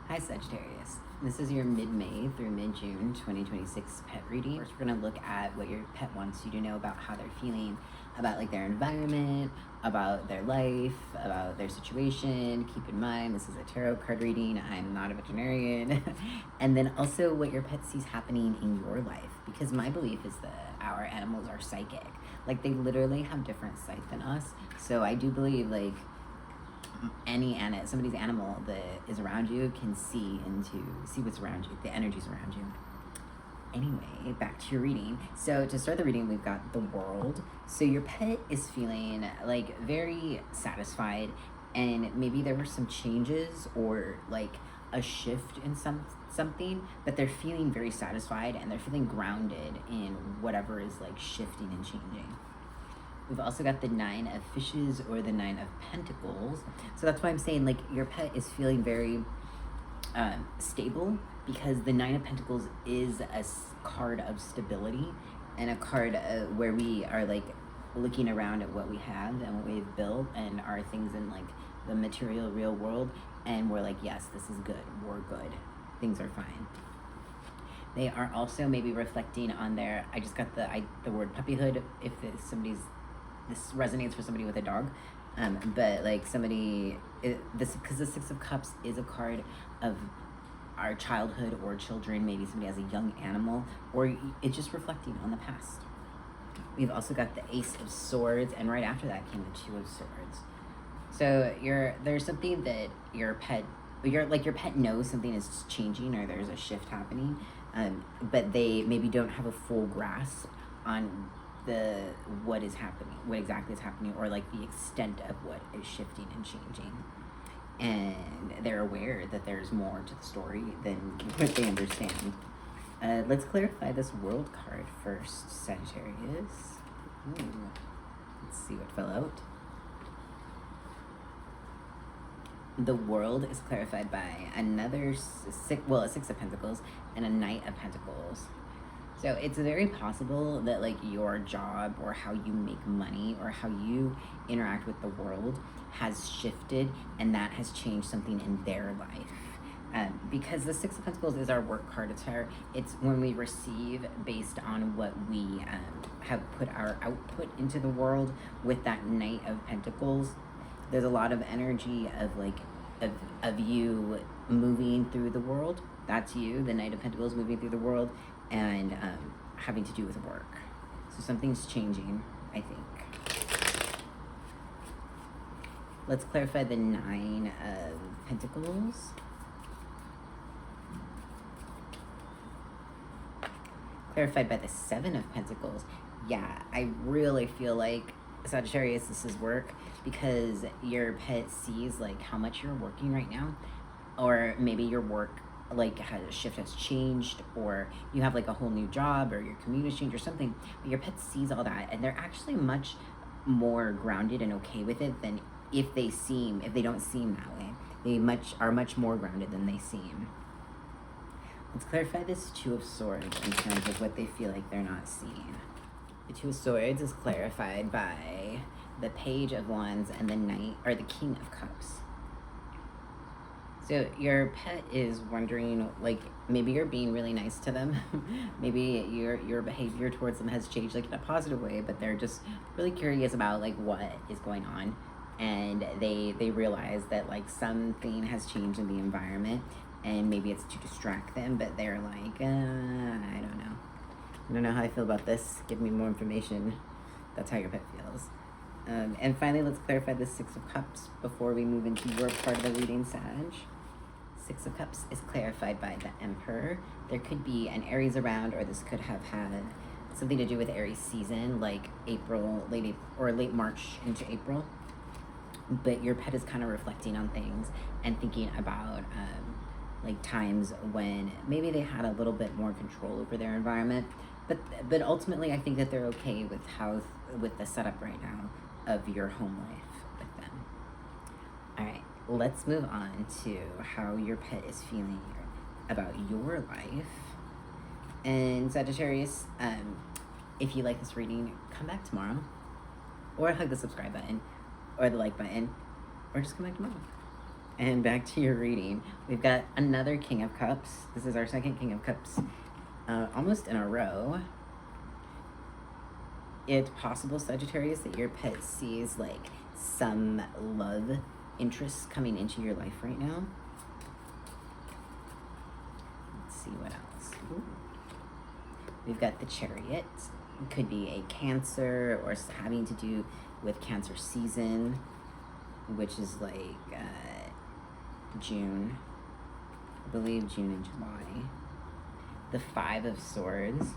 Hi Sagittarius. This is your mid-May through mid-June 2026 pet reading. First, we're going to look at what your pet wants you to know about how they're feeling, about like their environment, about their life, about their situation. Keep in mind, this is a tarot card reading. I'm not a veterinarian. And then also what your pet sees happening in your life. Because my belief is that our animals are psychic. Like they literally have different sight than us. So I do believe like somebody's animal that is around you can see what's around you, the energies around you. Anyway, back to your reading. So to start the reading, we've got the World. So your pet is feeling like very satisfied, and maybe there were some changes or like a shift in something, but they're feeling very satisfied and they're feeling grounded in whatever is like shifting and changing. We've also got the Nine of Fishes or the Nine of Pentacles. So that's why I'm saying like your pet is feeling very stable, because the Nine of Pentacles is a card of stability and a card where we are like looking around at what we have and what we've built and our things in like the material real world, and we're like, yes, this is good, we're good, things are fine. They are also maybe reflecting on their, I just got the word puppyhood, if this resonates for somebody with a dog, but like because the Six of Cups is a card of our childhood or children, maybe somebody has a young animal, or it's just reflecting on the past. We've also got the Ace of Swords, and right after that came the Two of Swords. So there's something that your pet knows something is changing or there's a shift happening, but they maybe don't have a full grasp on what exactly is happening, or like the extent of what is shifting and changing, and they're aware that there's more to the story than what they understand. Let's clarify this World card first, Sagittarius. Let's see what fell out. The World is clarified by another a Six of Pentacles and a Knight of Pentacles. So it's very possible that like your job or how you make money or how you interact with the world has shifted, and that has changed something in their life. Because the Six of Pentacles is our work card. It's when we receive based on what we have put our output into the world. With that Knight of Pentacles, there's a lot of energy of like of you moving through the world. That's you, the Knight of Pentacles, moving through the world and having to do with work. So something's changing, I think. Let's clarify the Nine of Pentacles. Clarified by the Seven of Pentacles. Yeah, I really feel like, Sagittarius, this is work, because your pet sees like how much you're working right now, or maybe your work like shift has changed, or you have like a whole new job, or your commute has changed or something, but your pet sees all that and they're actually much more grounded and okay with it than if they don't seem that way. They are much more grounded than they seem. Let's clarify this Two of Swords in terms of what they feel like they're not seeing. The Two of Swords is clarified by the Page of Wands and the Knight, or the King of Cups. So your pet is wondering, like, maybe you're being really nice to them. Maybe your behavior towards them has changed, like, in a positive way, but they're just really curious about, like, what is going on. And they realize that, like, something has changed in the environment, and maybe it's to distract them, but they're like, I don't know. I don't know how I feel about this. Give me more information. That's how your pet feels. And finally, let's clarify the Six of Cups before we move into your part of the reading, Sag. Six of Cups is clarified by the Emperor. There could be an Aries around, or this could have had something to do with Aries season, like late March into April. But your pet is kind of reflecting on things and thinking about like times when maybe they had a little bit more control over their environment. But ultimately, I think that they're okay with the setup right now of your home life with them. All right, let's move on to how your pet is feeling about your life. And Sagittarius, if you like this reading, come back tomorrow, or hug the subscribe button, or the like button, or just come back tomorrow. And back to your reading. We've got another King of Cups. This is our second King of Cups, almost in a row. It's possible, Sagittarius, that your pet sees like some love interests coming into your life right now. Let's see what else. Ooh. We've got the Chariot. It could be a Cancer or having to do with Cancer season, which is like June, I believe June and July. The Five of Swords.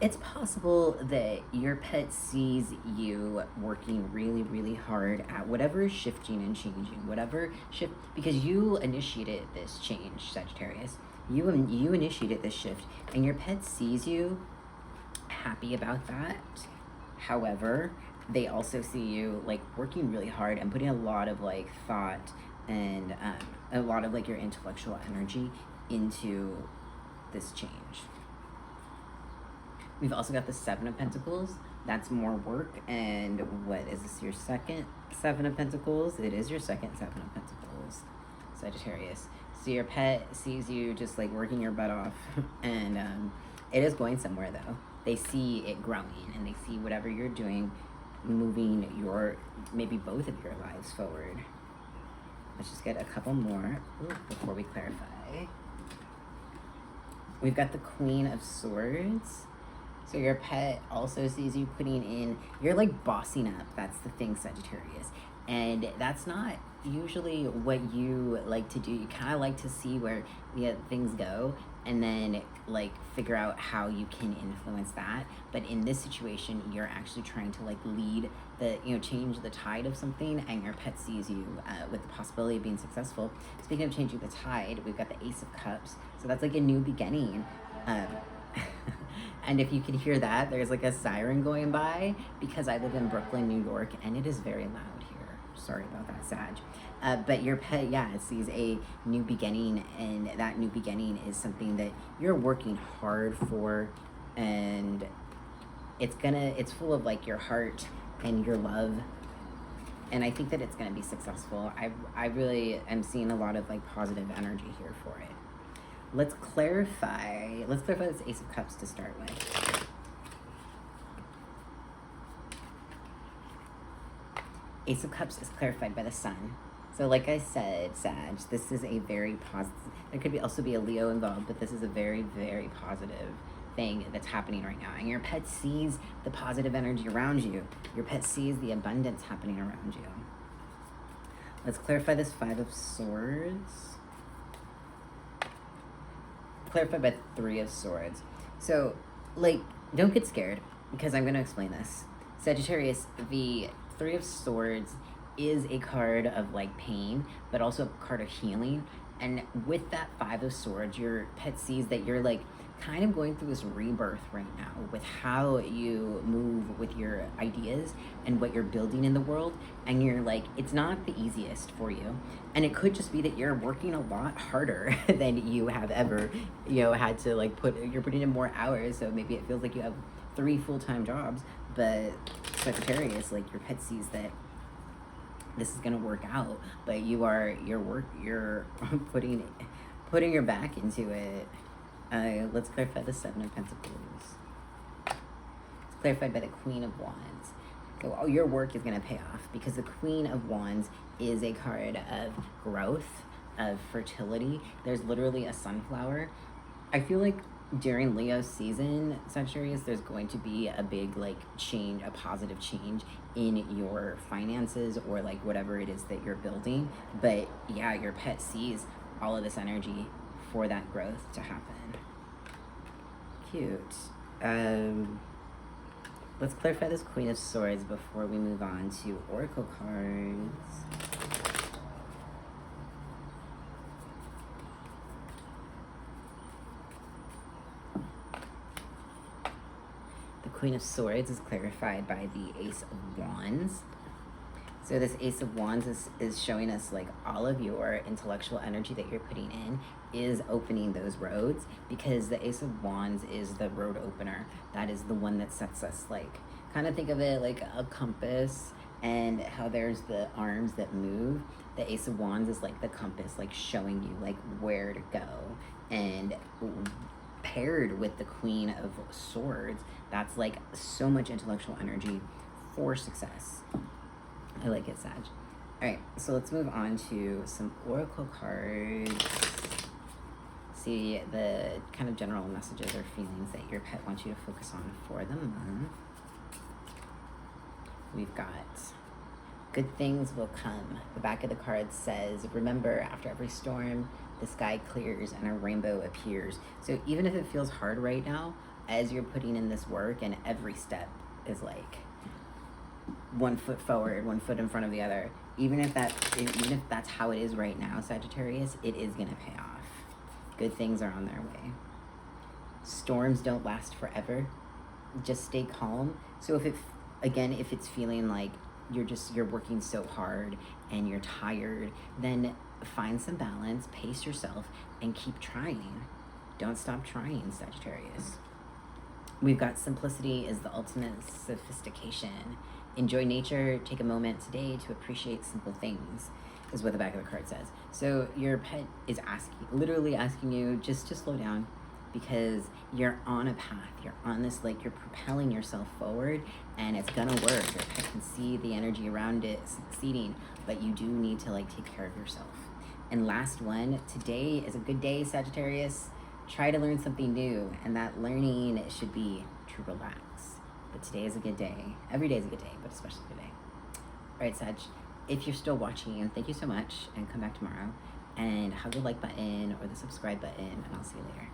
It's possible that your pet sees you working really, really hard at whatever is shifting and changing, whatever shift, because you initiated this change, Sagittarius. You initiated this shift, and your pet sees you happy about that. However, they also see you like working really hard and putting a lot of like thought and a lot of like your intellectual energy into this change. We've also got the Seven of Pentacles. That's more work. And what is this, your second Seven of Pentacles? It is your second Seven of Pentacles, Sagittarius. So your pet sees you just like working your butt off. And it is going somewhere though. They see it growing and they see whatever you're doing moving your, maybe both of your lives forward. Let's just get a couple more before we clarify. We've got the Queen of Swords. So your pet also sees you putting in, you're like bossing up. That's the thing, Sagittarius. And that's not usually what you like to do. You kind of like to see where things go and then like figure out how you can influence that. But in this situation, you're actually trying to like lead the, change the tide of something, and your pet sees you with the possibility of being successful. Speaking of changing the tide, we've got the Ace of Cups. So that's like a new beginning. And if you can hear that, there's like a siren going by because I live in Brooklyn, New York, and it is very loud here. Sorry about that, Sag. But your pet, it sees a new beginning, and that new beginning is something that you're working hard for, and it's full of like your heart and your love. And I think that it's gonna be successful. I really am seeing a lot of like positive energy here for it. Let's clarify this Ace of Cups to start with. Ace of Cups is clarified by the Sun. So like I said, Sag, this is a very positive, there could also be a Leo involved, but this is a very, very positive thing that's happening right now. And your pet sees the positive energy around you. Your pet sees the abundance happening around you. Let's clarify this Five of Swords. Clarified by Three of Swords. So, like, don't get scared, because I'm going to explain this. Sagittarius, the Three of Swords is a card of, like, pain, but also a card of healing. And with that Five of Swords, your pet sees that you're, like, kind of going through this rebirth right now with how you move with your ideas and what you're building in the world. And you're like, it's not the easiest for you. And it could just be that you're working a lot harder than you have ever, had to like you're putting in more hours. So maybe it feels like you have 3 full-time jobs, but Sagittarius, like your pet sees that this is going to work out, but you're putting your back into it. Let's clarify the Seven of Pentacles. It's clarified by the Queen of Wands. So all your work is going to pay off because the Queen of Wands is a card of growth, of fertility. There's literally a sunflower. I feel like during Leo season, Sagittarius, there's going to be a big like change, a positive change in your finances or like whatever it is that you're building. But yeah, your pet sees all of this energy for that growth to happen. Cute. Let's clarify this Queen of Swords before we move on to Oracle cards. The Queen of Swords is clarified by the Ace of Wands. So this Ace of Wands is showing us like all of your intellectual energy that you're putting in is opening those roads, because the Ace of Wands is the road opener. That is the one that sets us like, kind of think of it like a compass and how there's the arms that move. The Ace of Wands is like the compass, like showing you like where to go. And paired with the Queen of Swords, that's like so much intellectual energy for success. I like it, Sag. All right, so let's move on to some oracle cards. See the kind of general messages or feelings that your pet wants you to focus on for the month. We've got good things will come. The back of the card says, remember, after every storm, the sky clears and a rainbow appears. So even if it feels hard right now, as you're putting in this work, and every step is like 1 foot forward, 1 foot in front of the other, even if that's how it is right now, Sagittarius, it is gonna pay off. Good things are on their way. Storms don't last forever. Just stay calm. So if it's feeling like you're working so hard and you're tired, then find some balance, pace yourself, and keep trying. Don't stop trying, Sagittarius. We've got simplicity is the ultimate sophistication. Enjoy nature. Take a moment today to appreciate simple things, is what the back of the card says. So your pet is literally asking you just to slow down, because you're on a path. You're on this, like, you're propelling yourself forward, and it's gonna work. Your pet can see the energy around it succeeding, but you do need to like take care of yourself. And last one, today is a good day, Sagittarius. Try to learn something new, and that learning should be to relax. But today is a good day. Every day is a good day, but especially today. All right, Sag, if you're still watching, thank you so much, and come back tomorrow and hug the like button or the subscribe button, and I'll see you later.